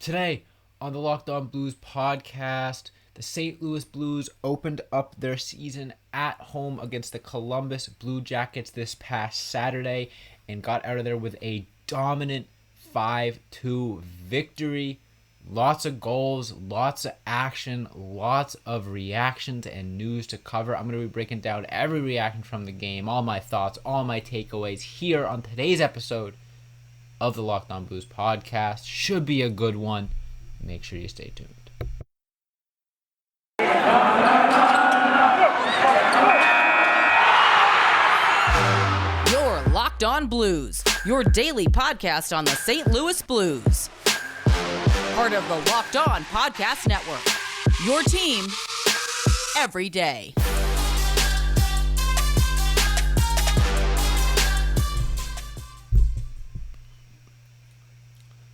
Today on the Locked On Blues podcast, the St. Louis Blues opened up their season at home against the Columbus Blue Jackets this past Saturday and got out of there with a dominant 5-2 victory. Lots of goals, lots of action, lots of reactions and news to cover. I'm going to be breaking down every reaction from the game, all my thoughts, all my takeaways here on today's episode of the Locked On Blues podcast. Should be a good one. Make sure you stay tuned. You're Locked On Blues, your daily podcast on the St. Louis Blues. Part of the Locked On Podcast Network, your team every day.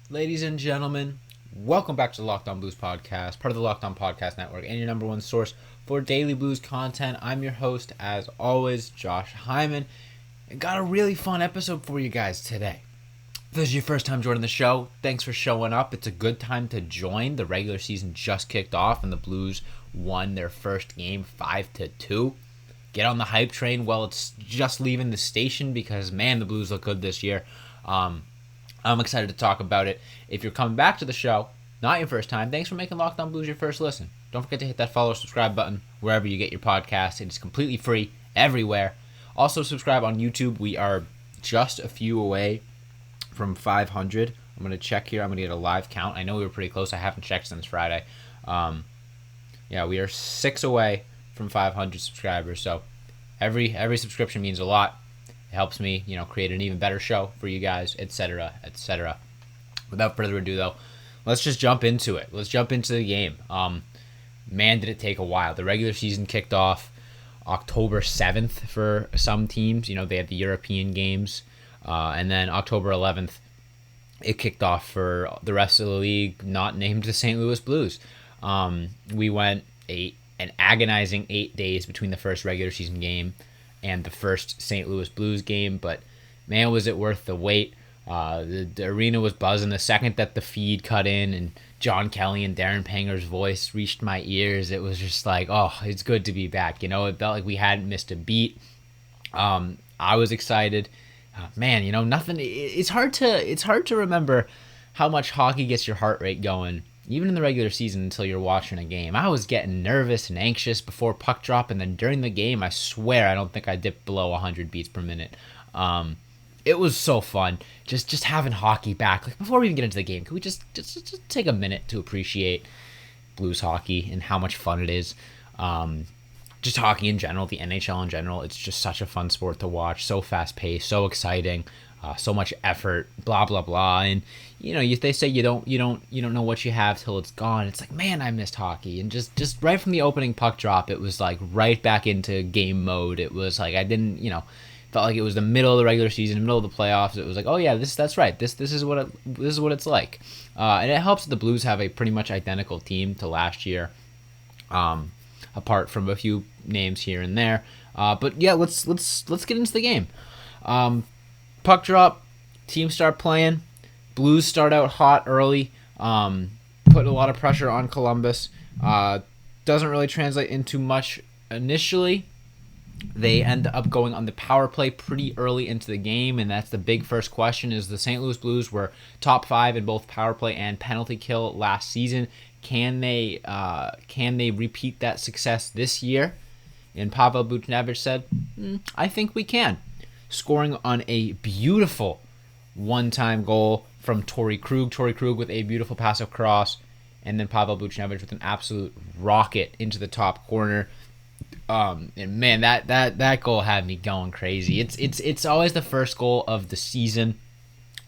Ladies and gentlemen, welcome back to the Locked On Blues podcast, part of the Locked On Podcast Network, and your number one source for daily blues content. I'm your host, as always, Josh Hyman, and got a really fun episode for you guys today. If this is your first time joining the show, thanks for showing up. It's a good time to join. The regular season just kicked off, and the Blues won their first game 5-2. Get on the hype train while it's just leaving the station because, man, the Blues look good this year. I'm excited to talk about it. If you're coming back to the show, not your first time, thanks for making Locked On Blues your first listen. Don't forget to hit that follow or subscribe button wherever you get your podcast. It's completely free everywhere. Also, subscribe on YouTube. We are just a few away from 500. I'm going to check here. I'm going to get a live count. I know we were pretty close. I haven't checked since Friday. We are 6 away from 500 subscribers. So every subscription means a lot. It helps me, create an even better show for you guys, etc., etc. Without further ado, though, let's just jump into it. Let's jump into the game. Man, did it take a while. The regular season kicked off October 7th for some teams. They had the European games. And then October 11th, it kicked off for the rest of the league, not named the St. Louis Blues. We went an agonizing 8 days between the first regular season game and the first St. Louis Blues game, but man, was it worth the wait. The arena was buzzing the second that the feed cut in and John Kelly and Darren Panger's voice reached my ears. It was just like, oh, it's good to be back. It felt like we hadn't missed a beat. I was excited. Man, nothing. It's hard to remember how much hockey gets your heart rate going, even in the regular season, until you're watching a game. I was getting nervous and anxious before puck drop, and then during the game, I swear I don't think I dipped below 100 beats per minute. It was so fun, just having hockey back. Like, before we even get into the game, can we just take a minute to appreciate Blues hockey and how much fun it is? Just hockey in general, the NHL in general, it's just such a fun sport to watch. So fast-paced, so exciting, so much effort, blah blah blah. And they say you don't know what you have till it's gone. It's like, man, I missed hockey. And just right from the opening puck drop, it was like right back into game mode. It was like I didn't felt like it was the middle of the regular season, middle of the playoffs. It was like, oh yeah, that's right. This is what it's like. And it helps that the Blues have a pretty much identical team to last year. Apart from a few names here and there. But yeah, let's get into the game. Puck drop, teams start playing. Blues start out hot early, put a lot of pressure on Columbus. Doesn't really translate into much initially. They end up going on the power play pretty early into the game, and that's the big first question. Is the St. Louis Blues were top 5 in both power play and penalty kill last season. Can they repeat that success this year? And Pavel Buchnevich said, I think we can. Scoring on a beautiful one-time goal from Torrey Krug. Torrey Krug with a beautiful pass across, and then Pavel Buchnevich with an absolute rocket into the top corner. And man, that goal had me going crazy. It's always the first goal of the season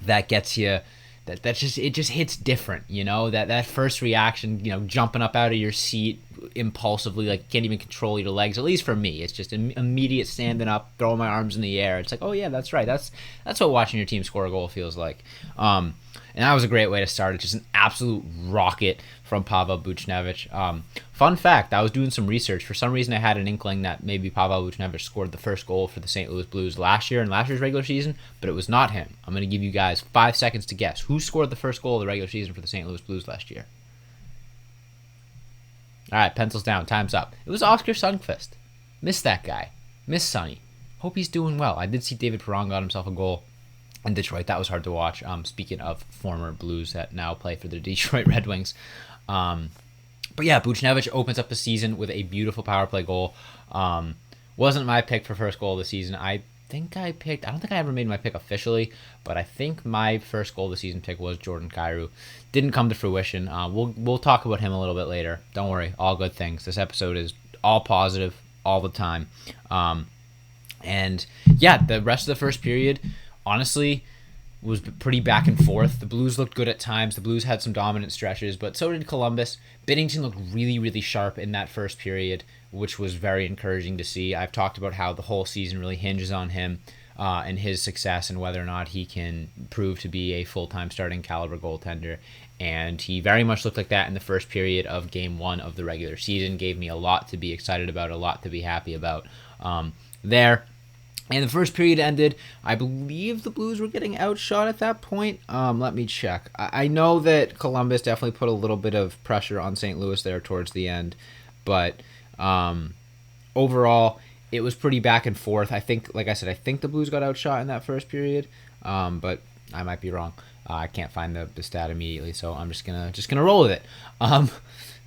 that gets you. It just hits different, that first reaction, jumping up out of your seat impulsively, like you can't even control your legs. At least for me, it's just immediate standing up, throwing my arms in the air. It's like, oh yeah, that's right. That's what watching your team score a goal feels like. And that was a great way to start it. Just an absolute rocket from Pavel Buchnevich. Fun fact, I was doing some research. For some reason, I had an inkling that maybe Pavel Buchnevich scored the first goal for the St. Louis Blues last year in last year's regular season, but it was not him. I'm going to give you guys 5 seconds to guess. Who scored the first goal of the regular season for the St. Louis Blues last year? All right, pencils down. Time's up. It was Oscar Sundqvist. Miss that guy. Miss Sonny. Hope he's doing well. I did see David Perron got himself a goal in Detroit. That was hard to watch. Speaking of former Blues that now play for the Detroit Red Wings. But yeah, Buchnevich opens up the season with a beautiful power play goal. Wasn't my pick for first goal of the season. I don't think I ever made my pick officially, but I think my first goal of the season pick was Jordan Kyrou. Didn't come to fruition. We'll talk about him a little bit later. Don't worry, all good things. This episode is all positive all the time. And yeah, the rest of the first period, honestly, was pretty back and forth. The Blues looked good at times. The Blues had some dominant stretches, but so did Columbus. Binnington looked really, really sharp in that first period, which was very encouraging to see. I've talked about how the whole season really hinges on him and his success and whether or not he can prove to be a full-time starting caliber goaltender. And he very much looked like that in the first period of Game 1 of the regular season. Gave me a lot to be excited about, a lot to be happy about there. And the first period ended, I believe the Blues were getting outshot at that point. Let me check. I know that Columbus definitely put a little bit of pressure on St. Louis there towards the end. But overall, it was pretty back and forth. I think, like I said, I think the Blues got outshot in that first period. But I might be wrong. I can't find the stat immediately, so I'm just gonna roll with it.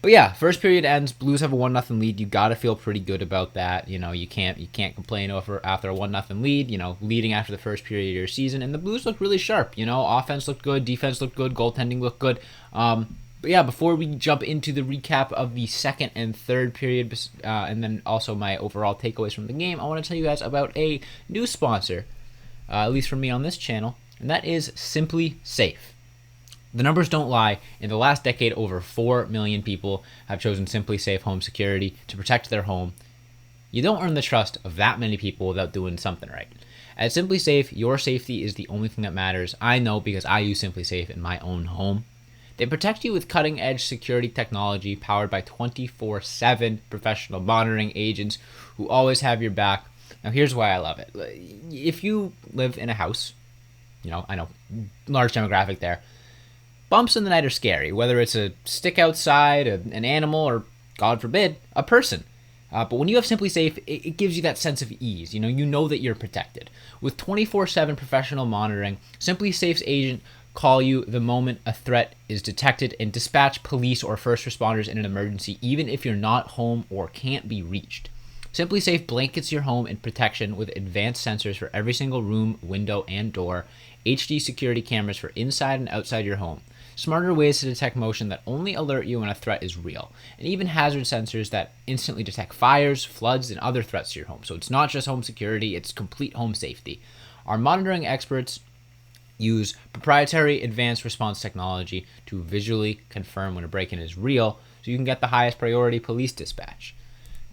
But yeah, first period ends. Blues have a 1-0 lead. You got to feel pretty good about that. You know, you can't complain after a 1-0 lead. You know, leading after the first period of your season, and the Blues looked really sharp. You know, offense looked good, defense looked good, goaltending looked good. But yeah, before we jump into the recap of the second and third period, and then also my overall takeaways from the game, I want to tell you guys about a new sponsor, at least for me on this channel, and that is Simply Safe. The numbers don't lie. In the last decade, over 4 million people have chosen Simply Safe Home Security to protect their home. You don't earn the trust of that many people without doing something right. At Simply Safe, your safety is the only thing that matters. I know because I use Simply Safe in my own home. They protect you with cutting-edge security technology powered by 24/7 professional monitoring agents who always have your back. Now, here's why I love it. If you live in a house, you know, I know, large demographic there, bumps in the night are scary, whether it's a stick outside, an animal, or, God forbid, a person. But when you have Simply Safe, it gives you that sense of ease. You know that you're protected. With 24/7 professional monitoring, Simply Safe's agent call you the moment a threat is detected and dispatch police or first responders in an emergency, even if you're not home or can't be reached. Simply Safe blankets your home in protection with advanced sensors for every single room, window, and door, HD security cameras for inside and outside your home, smarter ways to detect motion that only alert you when a threat is real, and even hazard sensors that instantly detect fires, floods, and other threats to your home. So it's not just home security, it's complete home safety. Our monitoring experts use proprietary advanced response technology to visually confirm when a break-in is real, so you can get the highest priority police dispatch.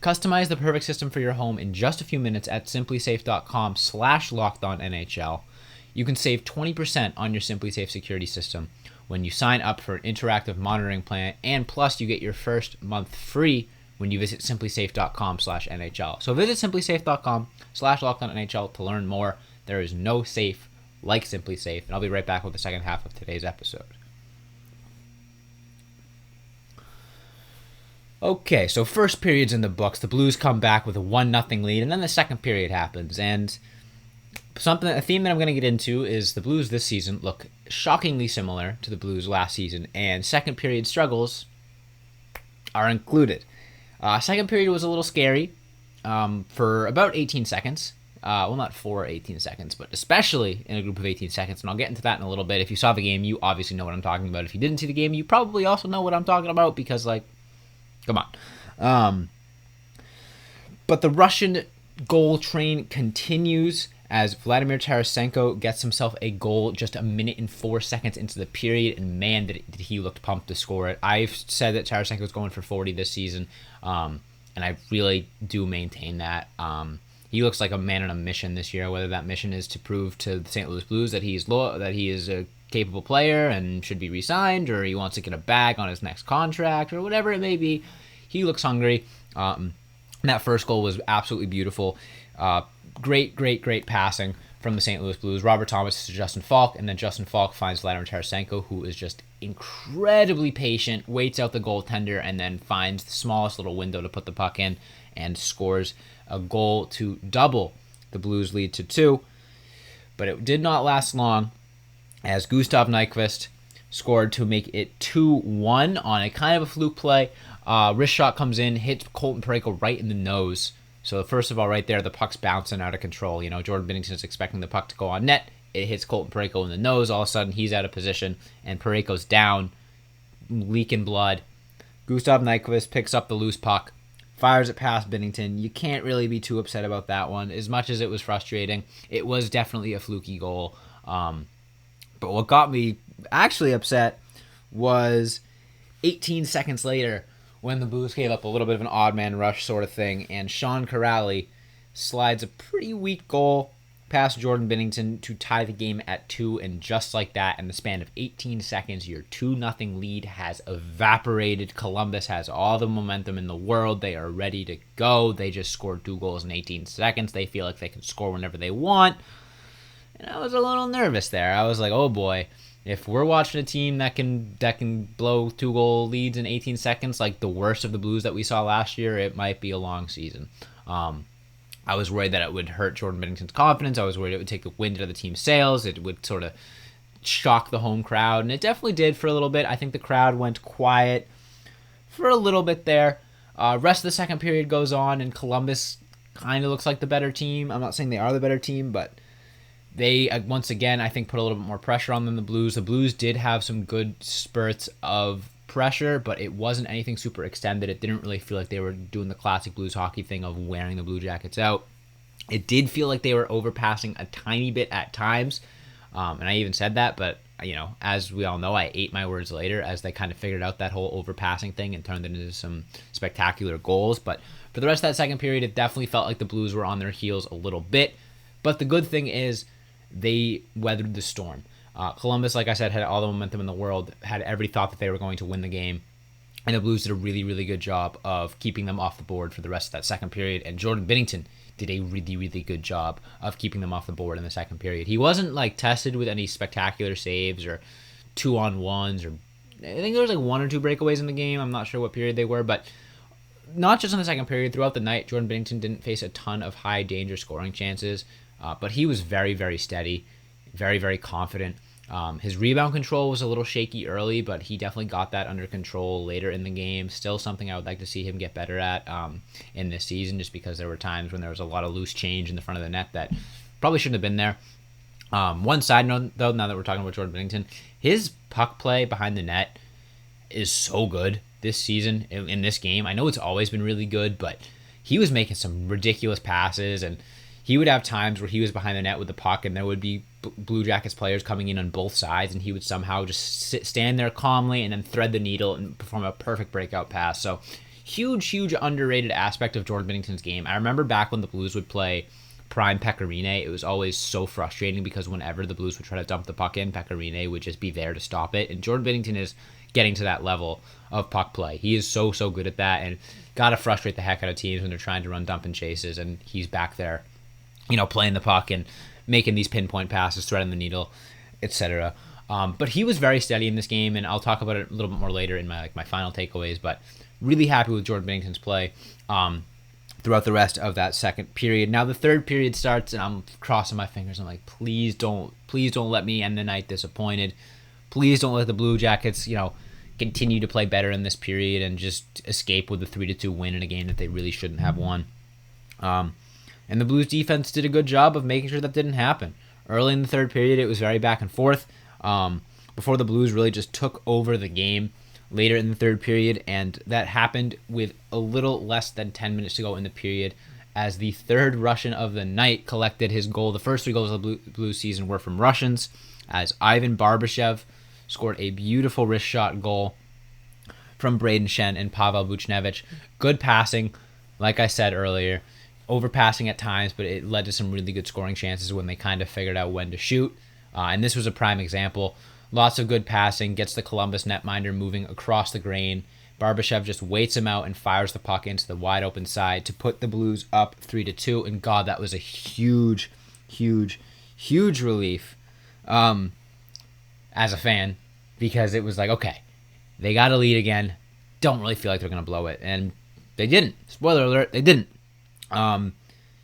Customize the perfect system for your home in just a few minutes at simplysafe.com/lockedonnhl. You can save 20% on your Simply Safe security system when you sign up for an interactive monitoring plan, and plus you get your first month free when you visit simplysafe.com/NHL. So visit simplysafe.com/lockedonnhl to learn more. There is no safe like Simply Safe, and I'll be right back with the second half of today's episode. Okay, so first period's in the books. The Blues come back with a 1-0 lead, and then the second period happens, and a theme that I'm going to get into is the Blues this season look shockingly similar to the Blues last season, and second period struggles are included. Second period was a little scary for about 18 seconds. Well, not for 18 seconds, but especially in a group of 18 seconds, and I'll get into that in a little bit. If you saw the game, you obviously know what I'm talking about. If you didn't see the game, you probably also know what I'm talking about because, like, come on. But the Russian goal train continues as Vladimir Tarasenko gets himself a goal just a minute and 4 seconds into the period, and man, did he look pumped to score it. I've said that Tarasenko's going for 40 this season, and I really do maintain that. He looks like a man on a mission this year, whether that mission is to prove to the St. Louis Blues that he is a capable player and should be re-signed, or he wants to get a bag on his next contract, or whatever it may be. He looks hungry. That first goal was absolutely beautiful. Great passing from the St. Louis Blues. Robert Thomas to Justin Falk, and then Justin Falk finds Vladimir Tarasenko, who is just incredibly patient, waits out the goaltender, and then finds the smallest little window to put the puck in and scores a goal to double the Blues lead to 2. But it did not last long, as Gustav Nyquist scored to make it 2-1 on a kind of a fluke play. Wrist shot comes in, hits Colton Parayko right in the nose. So first of all, right there, the puck's bouncing out of control. Jordan Binnington is expecting the puck to go on net. It hits Colton Parayko in the nose. All of a sudden, he's out of position, and Parayko's down, leaking blood. Gustav Nyquist picks up the loose puck, fires it past Binnington. You can't really be too upset about that one. As much as it was frustrating, it was definitely a fluky goal. But what got me actually upset was 18 seconds later, when the Blues gave up a little bit of an odd man rush sort of thing, and Sean Corrali slides a pretty weak goal past Jordan Binnington to tie the game at 2, and just like that, in the span of 18 seconds, your 2-0 lead has evaporated. Columbus has all the momentum in the world. They are ready to go. They just scored 2 goals in 18 seconds. They feel like they can score whenever they want. And I was a little nervous there. I was like, oh boy. If we're watching a team that can blow 2-goal leads in 18 seconds, like the worst of the Blues that we saw last year, it might be a long season. I was worried that it would hurt Jordan Binnington's confidence. I was worried it would take the wind out of the team's sails. It would sort of shock the home crowd, and it definitely did for a little bit. I think the crowd went quiet for a little bit there. Rest of the second period goes on, and Columbus kind of looks like the better team. I'm not saying they are the better team, but they, once again, I think put a little bit more pressure on them, the Blues. The Blues did have some good spurts of pressure, but it wasn't anything super extended. It didn't really feel like they were doing the classic Blues hockey thing of wearing the Blue Jackets out. It did feel like they were overpassing a tiny bit at times, and I even said that, but as we all know, I ate my words later as they kind of figured out that whole overpassing thing and turned it into some spectacular goals. But for the rest of that second period, it definitely felt like the Blues were on their heels a little bit. But the good thing is, they weathered the storm. Columbus, like I said, had all the momentum in the world, had every thought that they were going to win the game, and the Blues did a really, really good job of keeping them off the board for the rest of that second period, and Jordan Binnington did a really, really good job of keeping them off the board in the second period. He wasn't tested with any spectacular saves or 2-on-1s, or I think there was 1 or 2 breakaways in the game. I'm not sure what period they were, but not just in the second period. Throughout the night, Jordan Binnington didn't face a ton of high danger scoring chances. But he was very, very steady, very, very confident. His rebound control was a little shaky early, but he definitely got that under control later in the game. Still something I would like to see him get better at in this season, just because there were times when there was a lot of loose change in the front of the net that probably shouldn't have been there. One side note, though, now that we're talking about Jordan Binnington, his puck play behind the net is so good this season in this game. I know it's always been really good, but he was making some ridiculous passes, and he would have times where he was behind the net with the puck, and there would be Blue Jackets players coming in on both sides, and he would somehow just stand there calmly and then thread the needle and perform a perfect breakout pass. So huge underrated aspect of Jordan Binnington's game. I remember back when the Blues would play prime Pecorine, it was always so frustrating because whenever the Blues would try to dump the puck in, Pecorine would just be there to stop it. And Jordan Binnington is getting to that level of puck play. He is so good at that, and gotta frustrate the heck out of teams when they're trying to run dump and chases, and he's back there playing the puck and making these pinpoint passes, threading the needle, etc. But he was very steady in this game, and I'll talk about it a little bit more later in my final takeaways. But really happy with Jordan Binnington's play throughout the rest of that second period. Now the third period starts, and I'm crossing my fingers. I'm like, please don't let me end the night disappointed. Please don't let the Blue Jackets, continue to play better in this period and just escape with a 3-2 win in a game that they really shouldn't have won. And the Blues defense did a good job of making sure that didn't happen. Early in the third period, it was very back and forth before the Blues really just took over the game later in the third period, and that happened with a little less than 10 minutes to go in the period as the third Russian of the night collected his goal. The first 3 goals of the Blues season were from Russians, as Ivan Barbashev scored a beautiful wrist shot goal from Brayden Schenn and Pavel Buchnevich. Good passing, like I said earlier, overpassing at times, but it led to some really good scoring chances when they kind of figured out when to shoot. And this was a prime example. Lots of good passing, gets the Columbus netminder moving across the grain. Barbashev just waits him out and fires the puck into the wide open side to put the Blues up 3-2. And God, that was a huge, huge, huge relief as a fan, because it was like, okay, they got a lead again. Don't really feel like they're going to blow it. And they didn't. Spoiler alert, they didn't.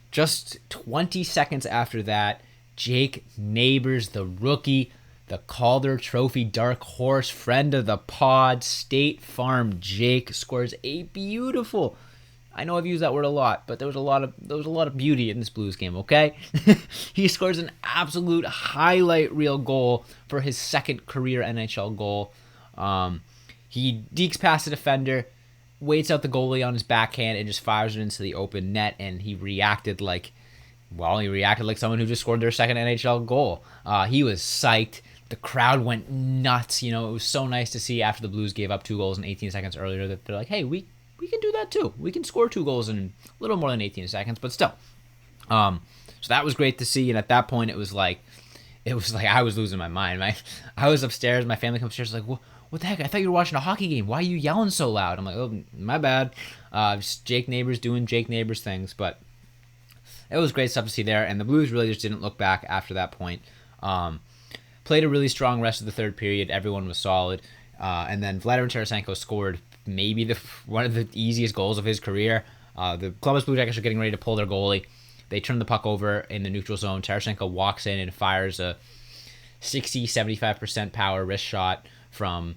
Just 20 seconds after that, Jake Neighbors, the rookie, the Calder Trophy dark horse, friend of the pod, State Farm Jake, scores a beautiful, I know I've used that word a lot, but there was a lot of beauty in this Blues game, okay? He scores an absolute highlight reel goal for his second career NHL goal. He dekes past the defender, waits out the goalie on his backhand, and just fires it into the open net, and he reacted like someone who just scored their second NHL goal. He was psyched. The crowd went nuts. It was so nice to see after the Blues gave up 2 goals in 18 seconds earlier that they're like, hey, we can do that too. We can score 2 goals in a little more than 18 seconds, but still. So that was great to see, and at that point it was like I was losing my mind. I was upstairs, my family comes upstairs like, what the heck? I thought you were watching a hockey game. Why are you yelling so loud? I'm like, oh, my bad. Just Jake Neighbors doing Jake Neighbors things, but it was great stuff to see there, and the Blues really just didn't look back after that point. Played a really strong rest of the third period. Everyone was solid. And then Vladimir Tarasenko scored maybe one of the easiest goals of his career. The Columbus Blue Jackets are getting ready to pull their goalie. They turn the puck over in the neutral zone. Tarasenko walks in and fires a 60-75% power wrist shot from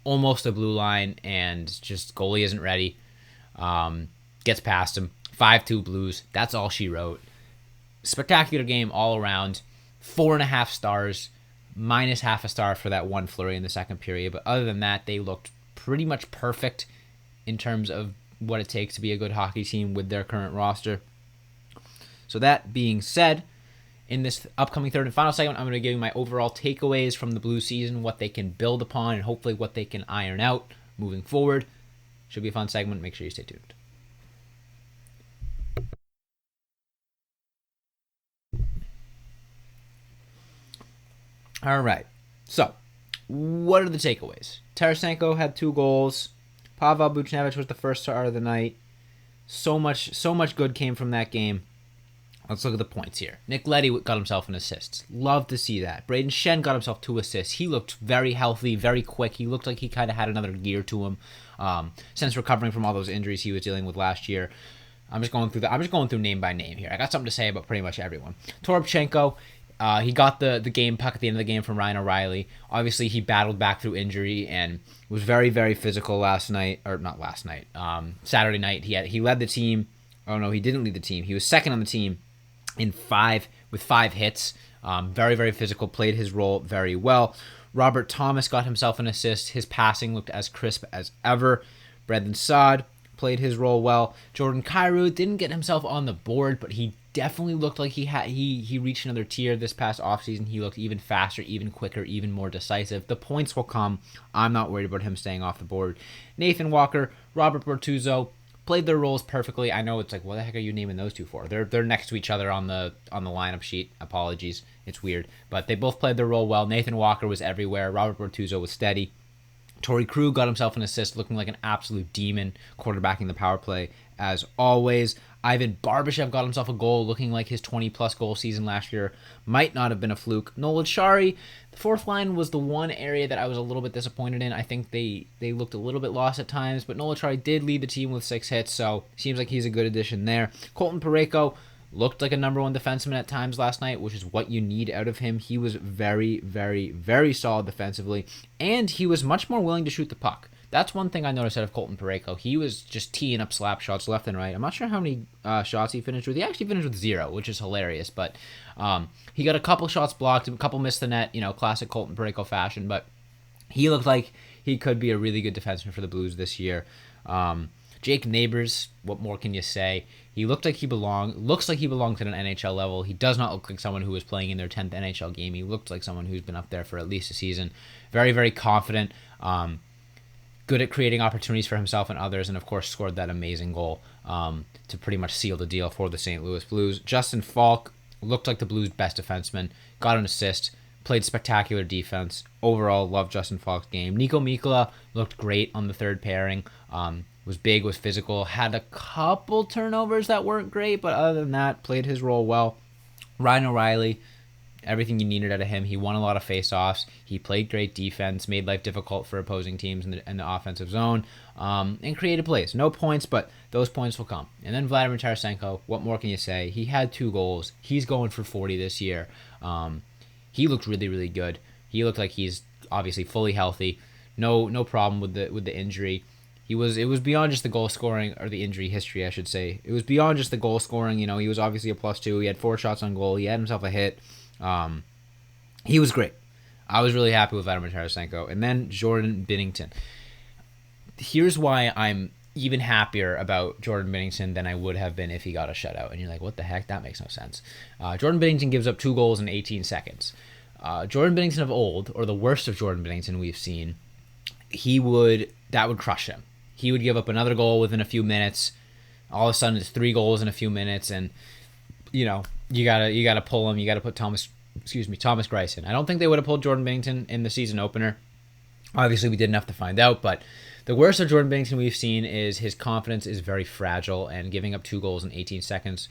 almost the blue line, and just goalie isn't ready. Gets past him. 5-2 Blues. That's all she wrote. Spectacular game all around. 4.5 stars. Minus half a star for that one flurry in the second period. But other than that, they looked pretty much perfect in terms of what it takes to be a good hockey team with their current roster. So that being said, in this upcoming third and final segment, I'm going to give you my overall takeaways from the Blues season, what they can build upon, and hopefully what they can iron out moving forward. Should be a fun segment. Make sure you stay tuned. All right. So, what are the takeaways? Tarasenko had 2 goals. Pavel Buchnevich was the first star of the night. So much good came from that game. Let's look at the points here. Nick Leddy got himself an assist. Love to see that. Brayden Schenn got himself 2 assists. He looked very healthy, very quick. He looked like he kind of had another gear to him since recovering from all those injuries he was dealing with last year. I'm just going through name by name here. I got something to say about pretty much everyone. Toropchenko, he got the game puck at the end of the game from Ryan O'Reilly. Obviously, he battled back through injury and was very, very physical Saturday night. He led the team. Oh no, he didn't lead the team. He was second on the team with 5 hits. Very, very physical. Played his role very well. Robert Thomas got himself an assist. His passing looked as crisp as ever. Brendan Saad played his role well. Jordan Kyrou didn't get himself on the board, but he definitely looked like he reached another tier this past offseason. He looked even faster, even quicker, even more decisive. The points will come. I'm not worried about him staying off the board. Nathan Walker, Robert Bortuzzo played their roles perfectly. I know it's like, what the heck are you naming those two for? They're next to each other on the lineup sheet. Apologies, it's weird, but they both played their role well. Nathan Walker was everywhere. Robert Bortuzzo was steady. Torrey Krug got himself an assist, looking like an absolute demon, quarterbacking the power play as always. Ivan Barbashev got himself a goal, looking like his 20-plus goal season last year might not have been a fluke. Nolan Shari, the fourth line was the one area that I was a little bit disappointed in. I think they looked a little bit lost at times, but Nolan Shari did lead the team with 6 hits, so seems like he's a good addition there. Colton Parayko looked like a number 1 defenseman at times last night, which is what you need out of him. He was very, very, very solid defensively, and he was much more willing to shoot the puck. That's one thing I noticed out of Colton Parayko. He was just teeing up slap shots left and right. I'm not sure how many shots he finished with. He actually finished with 0, which is hilarious. But he got a couple shots blocked, a couple missed the net, classic Colton Parayko fashion. But he looked like he could be a really good defenseman for the Blues this year. Jake Neighbors, what more can you say? He looks like he belongs at an NHL level. He does not look like someone who is playing in their 10th NHL game. He looks like someone who's been up there for at least a season. Very, very confident. Good at creating opportunities for himself and others, and of course scored that amazing goal to pretty much seal the deal for the St. Louis Blues. Justin Falk looked like the Blues' best defenseman, got an assist, played spectacular defense. Overall, loved Justin Falk's game. Nico Mikkola looked great on the third pairing. Was big, was physical, had a couple turnovers that weren't great, but other than that, played his role well. Ryan O'Reilly, everything you needed out of him. He won a lot of faceoffs. He played great defense, made life difficult for opposing teams in the offensive zone, and created plays. No points, but those points will come. And then Vladimir Tarasenko, what more can you say? He had 2 goals. He's going for 40 this year. He looked really, really good. He looked like he's obviously fully healthy. No problem with the injury. It was beyond just the goal scoring, or the injury history, I should say. It was beyond just the goal scoring. You know, he was obviously a +2. He had 4 shots on goal. He had himself a hit. He was great. I was really happy with Vladimir Tarasenko. And then Jordan Binnington. Here's why I'm even happier about Jordan Binnington than I would have been if he got a shutout. And you're like, what the heck? That makes no sense. Jordan Binnington gives up 2 goals in 18 seconds. Jordan Binnington of old, or the worst of Jordan Binnington we've seen, that would crush him. He would give up another goal within a few minutes. All of a sudden, it's 3 goals in a few minutes, and you gotta pull him. You gotta put Thomas Greiss in. I don't think they would have pulled Jordan Binnington in the season opener. Obviously, we didn't have to find out, but the worst of Jordan Binnington we've seen is his confidence is very fragile, and giving up 2 goals in 18 seconds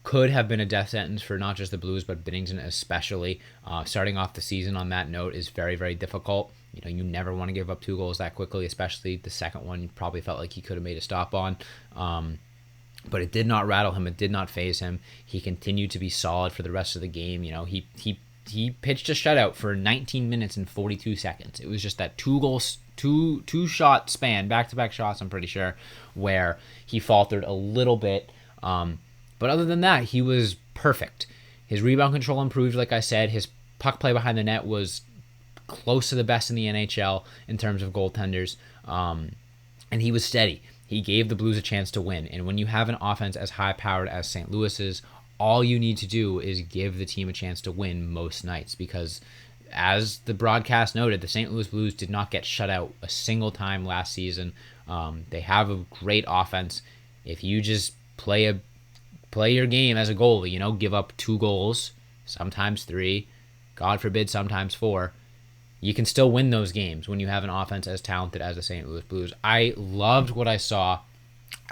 could have been a death sentence for not just the Blues, but Binnington especially. Starting off the season on that note is very, very difficult. You know, you never want to give up 2 goals that quickly, especially the second one. You probably felt like he could have made a stop on. But it did not rattle him. It did not faze him. He continued to be solid for the rest of the game. You know, he pitched a shutout for 19 minutes and 42 seconds. It was just that 2 shot span, back-to-back shots, I'm pretty sure, where he faltered a little bit. But other than that, he was perfect. His rebound control improved, like I said. His puck play behind the net was close to the best in the NHL in terms of goaltenders. And he was steady. He gave the Blues a chance to win. And when you have an offense as high-powered as St. Louis's, all you need to do is give the team a chance to win most nights. Because as the broadcast noted, the St. Louis Blues did not get shut out a single time last season. They have a great offense. If you just play your game as a goalie, you know, give up 2 goals, sometimes 3, God forbid, sometimes 4, you can still win those games when you have an offense as talented as the St. Louis Blues. I loved what I saw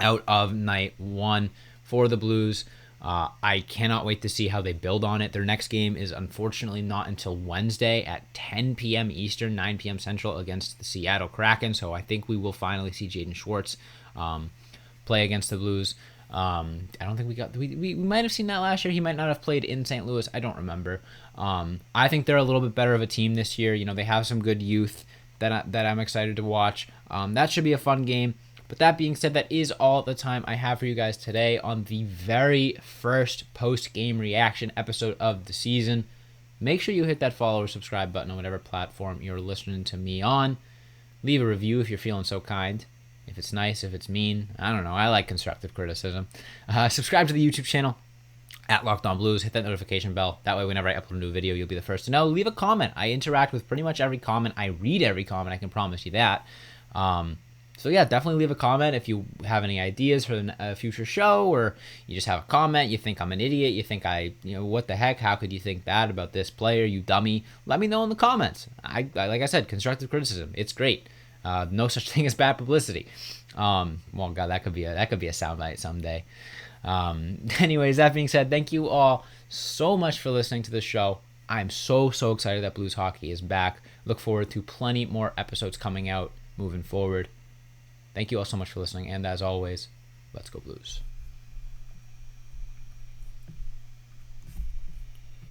out of night 1 for the Blues. I cannot wait to see how they build on it. Their next game is unfortunately not until Wednesday at 10 p.m. Eastern, 9 p.m. Central against the Seattle Kraken. So I think we will finally see Jaden Schwartz play against the Blues. I don't think we might have seen that last year. He might not have played in St. Louis. I don't remember. I think they're a little bit better of a team this year. You know, they have some good youth that I'm excited to watch. That should be a fun game. But that being said, that is all the time I have for you guys today on the very first post-game reaction episode of the season. Make sure you hit that follow or subscribe button on whatever platform you're listening to me on. Leave a review if you're feeling so kind. If it's nice, if it's mean, I don't know. I like constructive criticism. Subscribe to the YouTube channel at Locked On Blues. Hit that notification bell. That way, whenever I upload a new video, you'll be the first to know. Leave a comment. I interact with pretty much every comment. I read every comment. I can promise you that. So yeah, definitely leave a comment if you have any ideas for a future show, or you just have a comment, you think I'm an idiot, you think what the heck, how could you think that about this player, you dummy? Let me know in the comments. I like I said, constructive criticism, it's great. No such thing as bad publicity. Well, God, that could be a soundbite someday. Anyways, that being said, thank you all so much for listening to the show. I'm so excited that Blues hockey is back. Look forward to plenty more episodes coming out moving forward. Thank you all so much for listening, and as always, let's go Blues.